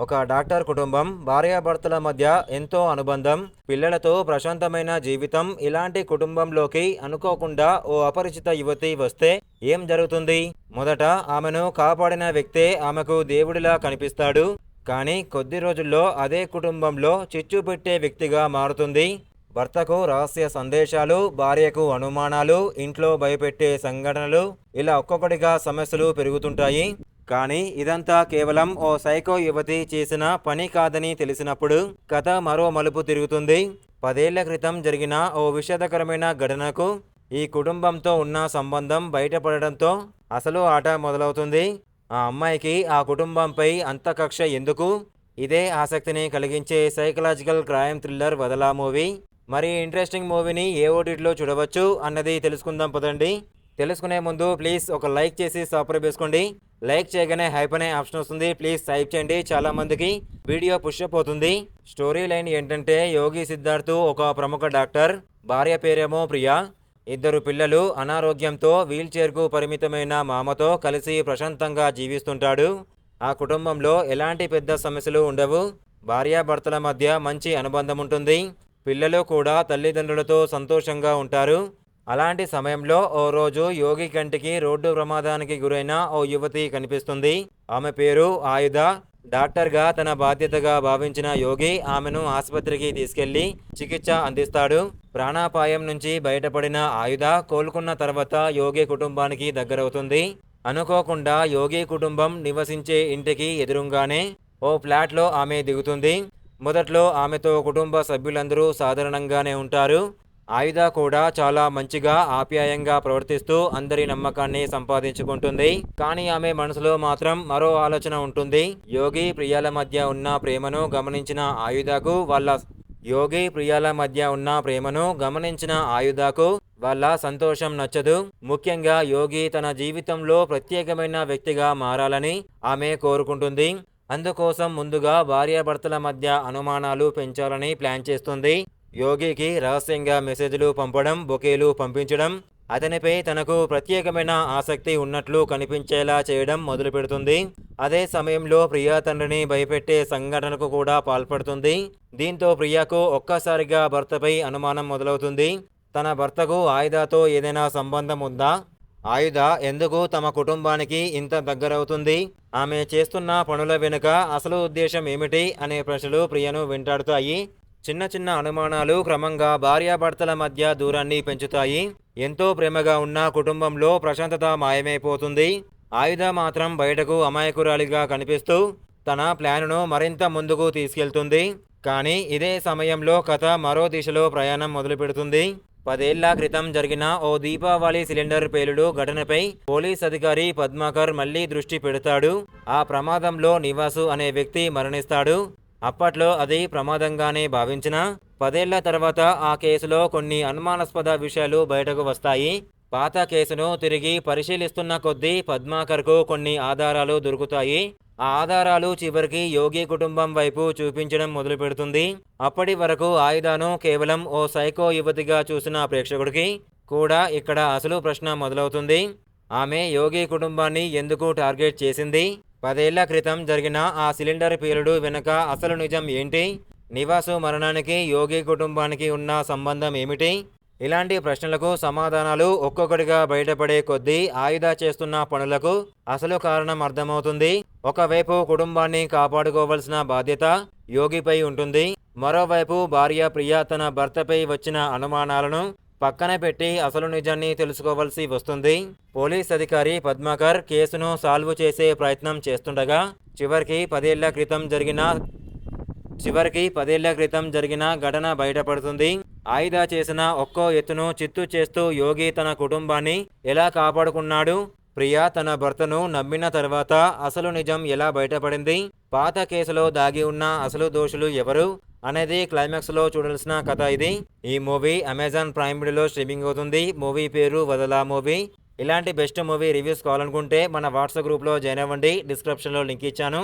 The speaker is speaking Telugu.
ఒక డాక్టర్ కుటుంబం భార్యాభర్తల మధ్య ఎంతో అనుబంధం, పిల్లలతో ప్రశాంతమైన జీవితం. ఇలాంటి కుటుంబంలోకి అనుకోకుండా ఓ అపరిచిత యువతి వస్తే ఏం జరుగుతుంది? మొదట ఆమెను కాపాడిన వ్యక్తే ఆమెకు దేవుడిలా కనిపిస్తాడు. కానీ కొద్ది రోజుల్లో అదే కుటుంబంలో చిచ్చు పెట్టే వ్యక్తిగా మారుతుంది. భర్తకు రహస్య సందేశాలు, భార్యకు అనుమానాలు, ఇంట్లో భయపెట్టే సంఘటనలు, ఇలా ఒక్కొక్కటిగా సమస్యలు పెరుగుతుంటాయి. కానీ ఇదంతా కేవలం ఓ సైకో యువతి చేసిన పని కాదని తెలిసినప్పుడు కథ మరో మలుపు తిరుగుతుంది. 10 ఏళ్ల క్రితం జరిగిన ఓ విషాదకరమైన ఘటనకు ఈ కుటుంబంతో ఉన్న సంబంధం బయటపడడంతో అసలు ఆట మొదలవుతుంది. ఆ అమ్మాయికి ఆ కుటుంబంపై అంత కక్ష ఎందుకు? ఇదే ఆసక్తిని కలిగించే సైకలాజికల్ క్రైమ్ థ్రిల్లర్ 'వదలా' మూవీ. మరి ఇంట్రెస్టింగ్ మూవీని ఏ ఓటీటీలో చూడవచ్చు అన్నది తెలుసుకుందాం పదండి. తెలుసుకునే ముందు ప్లీజ్ ఒక లైక్ చేసి సబ్స్క్రైబ్ చేసుకోండి. లైక్ చేయగానే హైప్ అనే ఆప్షన్ వస్తుంది. ప్లీజ్ టైప్ చేయండి, చాలా మందికి వీడియో పుష్ అప్ అవుతుంది. స్టోరీ లైన్ ఏంటంటే, యోగి సిద్ధార్థ్ ఒక ప్రముఖ డాక్టర్, భార్య పేరేమో ప్రియా. 2 పిల్లలు. అనారోగ్యంతో వీల్ చైర్కు పరిమితమైన మామతో కలిసి ప్రశాంతంగా జీవిస్తుంటాడు. ఆ కుటుంబంలో ఎలాంటి పెద్ద సమస్యలు ఉండవు. భార్యాభర్తల మధ్య మంచి అనుబంధం ఉంటుంది. పిల్లలు కూడా తల్లిదండ్రులతో సంతోషంగా ఉంటారు. అలాంటి సమయంలో ఓ రోజు యోగి కంటికి రోడ్డు ప్రమాదానికి గురైన ఓ యువతి కనిపిస్తుంది. ఆమె పేరు ఆయుధ. డాక్టర్గా తన బాధ్యతగా భావించిన యోగి ఆమెను ఆసుపత్రికి తీసుకెళ్లి చికిత్స అందిస్తాడు. ప్రాణాపాయం నుంచి బయటపడిన ఆయుధ కోలుకున్న తర్వాత యోగి కుటుంబానికి దగ్గరవుతుంది. అనుకోకుండా యోగి కుటుంబం నివసించే ఇంటికి ఎదురుగానే ఓ ఫ్లాట్లో ఆమె దిగుతుంది. మొదట్లో ఆమెతో కుటుంబ సభ్యులందరూ సాధారణంగానే ఉంటారు. ఆయుధ కూడా చాలా మంచిగా, ఆప్యాయంగా ప్రవర్తిస్తూ అందరి నమ్మకాన్ని సంపాదించుకుంటుంది. కానీ ఆమె మనసులో మాత్రం మరో ఆలోచన ఉంటుంది. యోగి ప్రియాల మధ్య ఉన్న ప్రేమను గమనించిన ఆయుధకు వాళ్ళ సంతోషం నచ్చదు. ముఖ్యంగా యోగి తన జీవితంలో ప్రత్యేకమైన వ్యక్తిగా మారాలని ఆమె కోరుకుంటుంది. అందుకోసం ముందుగా భార్యాభర్తల మధ్య అనుమానాలు పెంచాలని ప్లాన్ చేస్తుంది. యోగికి రహస్యంగా మెసేజ్లు పంపడం, బొకేలు పంపించడం, అతనిపై తనకు ప్రత్యేకమైన ఆసక్తి ఉన్నట్లు కనిపించేలా చేయడం మొదలు పెడుతుంది. అదే సమయంలో ప్రియా తండ్రిని భయపెట్టే సంఘటనకు కూడా పాల్పడుతుంది. దీంతో ప్రియాకు ఒక్కసారిగా భర్తపై అనుమానం మొదలవుతుంది. తన భర్తకు ఆయుధతో ఏదైనా సంబంధం ఉందా? ఆయుధ ఎందుకు తమ కుటుంబానికి ఇంత దగ్గరవుతుంది? ఆమె చేస్తున్న పనుల వెనుక అసలు ఉద్దేశం ఏమిటి అనే ప్రశ్నలు ప్రియను వెంటాడుతాయి. చిన్న చిన్న అనుమానాలు క్రమంగా భార్యాభర్తల మధ్య దూరాన్ని పెంచుతాయి. ఎంతో ప్రేమగా ఉన్న కుటుంబంలో ప్రశాంతత మాయమైపోతుంది. ఆయుధ మాత్రం బయటకు అమాయకురాలిగా కనిపిస్తూ తన ప్లానును మరింత ముందుకు తీసుకెళ్తుంది. కానీ ఇదే సమయంలో కథ మరో దిశలో ప్రయాణం మొదలు పెడుతుంది. 10 ఏళ్ల క్రితం జరిగిన ఓ దీపావళి సిలిండర్ పేలుడు ఘటనపై పోలీస్ అధికారి పద్మాకర్ మళ్లీ దృష్టి పెడతాడు. ఆ ప్రమాదంలో నివాసు అనే వ్యక్తి మరణిస్తాడు. అప్పట్లో అది ప్రమాదంగానే భావించినా 10 ఏళ్ల తర్వాత ఆ కేసులో కొన్ని అనుమానాస్పద విషయాలు బయటకు వస్తాయి. పాత కేసును తిరిగి పరిశీలిస్తున్న కొద్దీ పద్మాకర్కు కొన్ని ఆధారాలు దొరుకుతాయి. ఆ ఆధారాలు చివరికి యోగి కుటుంబం వైపు చూపించడం మొదలు పెడుతుంది. అప్పటి వరకు ఆయుధను కేవలం ఓ సైకో యువతిగా చూసిన ప్రేక్షకుడికి కూడా ఇక్కడ అసలు ప్రశ్న మొదలవుతుంది. ఆమె యోగి కుటుంబాన్ని ఎందుకు టార్గెట్ చేసింది? 10 ఏళ్ల క్రితం జరిగిన ఆ సిలిండర్ పేలుడు వెనుక అసలు నిజం ఏంటి? నివాసు మరణానికి యోగి కుటుంబానికి ఉన్న సంబంధం ఏమిటి? ఇలాంటి ప్రశ్నలకు సమాధానాలు ఒక్కొక్కటిగా బయటపడే కొద్దీ ఆయుధ చేస్తున్న పనులకు అసలు కారణం అర్థమవుతుంది. ఒకవైపు కుటుంబాన్ని కాపాడుకోవాల్సిన బాధ్యత యోగిపై ఉంటుంది. మరోవైపు భార్య ప్రియ తన భర్తపై వచ్చిన అనుమానాలను పక్కన పెట్టి అసలు నిజాన్ని తెలుసుకోవాల్సి వస్తుంది. పోలీస్ అధికారి పద్మాకర్ కేసును సాల్వ్ చేసే ప్రయత్నం చేస్తుండగా చివరికి 10 ఏళ్ల క్రితం జరిగిన ఘటన బయటపడుతుంది. ఆయుధ చేసిన ఒక్కో ఎత్తును చిత్తు చేస్తూ యోగి తన కుటుంబాన్ని ఎలా కాపాడుకున్నాడు? ప్రియా తన భర్తను నమ్మిన తర్వాత అసలు నిజం ఎలా బయటపడింది? పాత కేసులో దాగి ఉన్న అసలు దోషులు ఎవరు అనేది క్లైమాక్స్లో చూడాల్సిన కథ ఇది. ఈ మూవీ అమెజాన్ ప్రైమ్ వీడియోలో స్ట్రీమింగ్ అవుతుంది. మూవీ పేరు 'వదలా' మూవీ. ఇలాంటి బెస్ట్ మూవీ రివ్యూస్ కావాలనుకుంటే మన వాట్సాప్ గ్రూప్లో జాయిన్ అవ్వండి. డిస్క్రిప్షన్లో లింక్ ఇచ్చాను.